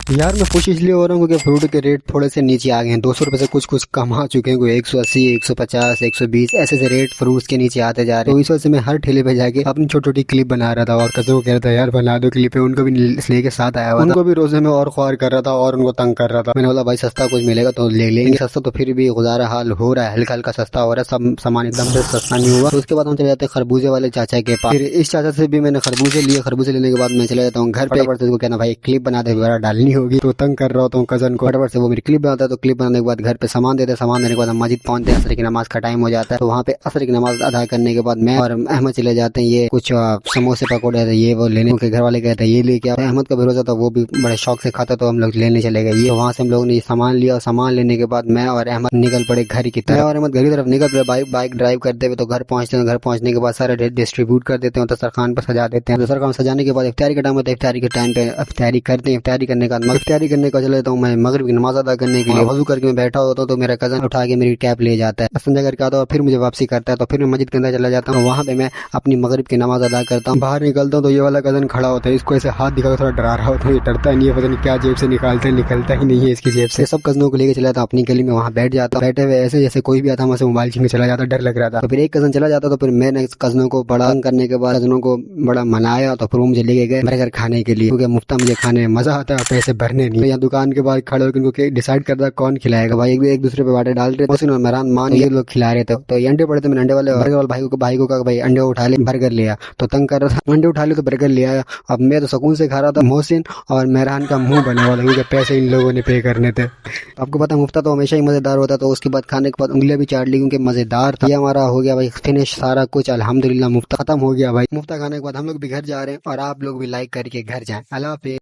यार मैं खुश इसलिए हो रहा हूँ क्योंकि फ्रूट के रेट थोड़े से नीचे आ गए हैं। 200 रुपए से कुछ कुछ कम आ चुके हैं। कोई 180, 150, 120 ऐसे से रेट फ्रूट्स के नीचे आते जा रहे हैं। तो इस वजह से मैं हर ठेले पे जाके अपनी छोटी छोटी क्लिप बना रहा था और कजों को कह रहा था यार बना दो क्लिप। उनको भी लेके साथ आया हुआ था। उनको भी रोजे में और ख्वार कर रहा था और उनको तंग कर रहा था। मैंने बोला भाई सस्ता कुछ मिलेगा तो ले लेंगे। सस्ता तो फिर भी गुजारा हाल हो रहा है, हल्का हल्का सस्ता हो रहा है। सब सामान एकदम से सस्ता नहीं हुआ। तो उसके बाद हम चले जाते हैं खरबूजे वाले चाचा के पास। फिर इस चाचा से भी मैंने खरबूजे लिए। खरबूजे लेने के बाद मैं चले जाता हूँ घर पे। फटाफट से उसको कहना भाई क्लिप बना दे, वगैरह डालनी होगी। तो तंग कर रहा होता हूँ कजन को। फटाफट से वो मेरी क्लिप बनाता है। तो क्लिप बनाने के बाद घर पे सामान देते हैं। सामान देने के बाद हम मस्जिद पहुंचते हैं। असर की नमाज का टाइम हो जाता है। तो वहाँ पे असर की नमाज अदा करने के बाद मैं और अहमद चले जाते हैं ये कुछ समोसे पकौड़े ये वो लेने के। घर वाले कहते हैं ये लेके आओ। अहमद का भरोसा था, वो भी बड़े शौक से खाता, तो हम लोग लेने चले गए। ये वहाँ से हम लोग ने सामान लिया और सामान लेने के बाद मैं और अहमद निकल पड़े घर की तरफ। मैं और अहमद घर की तरफ निकल पड़े बाइक ड्राइव करते हुए। तो घर पहुंचते हैं। घर पहुंचने के बाद सारे डिस्ट्रीब्यूट कर देते हैं, दस्तरखान पर सजा देते हैं। दस्तरखान सजाने के बाद इफ्तारी का टाइम होता है। इफ्तारी के टाइम पे इफ्तारी करते हैं। इफ्तारी करने का इफ्तारी करने का चले जाता हूँ मैं मगरिब की नमाज अदा करने के लिए। वजू करके मैं बैठा होता हूँ तो मेरा कजन उठा के मेरी कैप ले जाता है, समझा करके आता है और फिर मुझे वापसी करता है। तो फिर मैं मस्जिद के अंदर चला जाता हूँ। वहाँ पे मैं अपनी मगरिब की नमाज अदा करता हूँ। बाहर निकलता हूँ तो ये वाला कजन खड़ा होता है। इसको ऐसे हाथ दिखाकर थोड़ा डरा रहा होता है। ये डरता नहीं है, पता नहीं क्या जेब से निकालता है, निकलता ही नहीं है इसकी जेब से। सब कजनों को लेकर चला जाता हूँ अपनी गली में। वहाँ बैठ जाता हूँ। बैठे हुए ऐसे जैसे कोई भी आता है, वहाँ से मोबाइल छीन के चला जाता, डर लग रहा था। तो फिर एक कजन चला जाता, तो फिर मैंने कजनों को बड़ा तंग करने के बाद कजनों को बड़ा मनाया। तो फिर वो मुझे लेके गए बर्गर खाने के लिए, क्योंकि मुफ्ता मुझे खाने में मजा आता है, पैसे भरने नहीं। यहाँ दुकान के बाहर खड़े होकर उनको डिसाइड करता है कौन खिलाएगा। भाई एक दूसरे पे बातें डाल रहे थे। मोहसिन और मेहरान मान ये लोग खिला रहे थे। तो ये अंडे पड़े थे। मैंने अंडे वाले बर्गर वाले भाई को कहा भाई अंडे उठा ले, बर्गर लिया। तो तंग कर रहा था, अंडे उठा ले तो बर्गर लिया। अब मैं तो सुकून से खा रहा था। मोहसिन और मेहरान का मुंह बना हुआ था, क्योंकि पैसे इन लोगों ने पे करने थे। आपको पता है मुफ्ता तो हमेशा ही मजेदार होता है। तो उसके बाद खाने के बाद उंगलियां भी चाट ली, क्योंकि मजेदार था। ये हमारा हो गया भाई फिनिश सारा कुछ, अल्हम्दुलिल्लाह मुफ्ता खत्म हो गया भाई। मुफ्ता खाने के बाद हम लोग भी घर जा रहे हैं और आप लोग भी लाइक करके घर जाएं। अल्लाह हाफिज़।